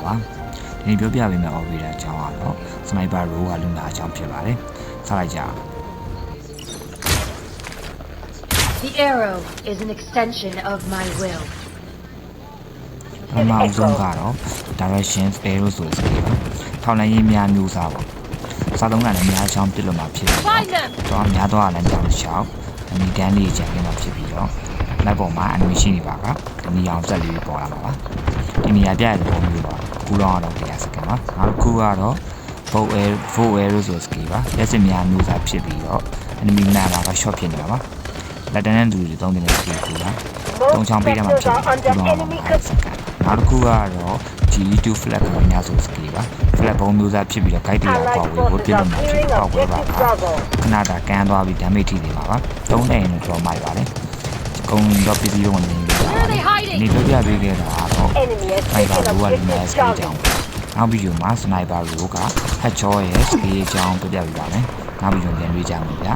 ပါဒီနေ့ပြောပြပေးမယ့် operator အကြောင်းကတော့ sniper role ကလူနာအကြောင်းဖြစ်ပါတယ်စလိုက်ကြ The arrow is an extension of my will. ပထမအဆုံးကတော့ directions arrow ဆိုတဲ့ skill ပါထောက်လှမ်းရေးများမျိုးစားပေါ့စာသုံးကလည်းအများအကြောင်းပြလို့မှာဖြစ်ပြီးတော့များတော့လည်းကြောင်းရှောက်အနီတန်းလေးကြံခဲ့မှာဖြစ်ပြီးတော့လက်ပေါ်မှာ animation တွေပါကဒီအောင်ဆက်လေးပေါ်လာမှာပါဒီနေရာပြရတဲ့ပုံမျိုးပါကူလောင်းတော့100စက္ကန့်ပါနောက်တစ်ခုကတော့ bow arrow ဆိုတဲ့ skill ပါလက်စစ်များမျိုးစားဖြစ်ပြီးတော့ enemy နာမှာက short ဖြစ်နေတာပါလက်တန်းတဲ့လူတွေသုံးတဲ့ skill ကိုပါတုံချောင်းပေးတယ်မှာဖြစ်ပြီးကူလောင်းတော့100စက္ကန့်နောက်တစ်ခုကတော့ G2 flag ကိုညဆို skill ပါ flag ဘုံမျိုးစားဖြစ်ပြီးတော့ guide တွေပေါက်ဝေးကိုပြစ်လို့မှာဖြစ်ပေါက်ဝေးပါခဏတာကန်းသွားပြီး damage ထိနေပါပါသုံးနေရင်တော့မိုက်ပါတယ်ကုန်းတော့ပစ္စည်းတော့နေနေပါတယ်နေပြောပြပေးခဲ့တာတော့ sniper role ကလည်း skill ကြောင်းနောက်ပြီးတော့မှာ sniper role က headshot ရဲ့ skill ကြောင်းပြောပြပေးပါမယ်နောက်ပြီးတော့ပြန်တွေ့ကြမှာဗျာ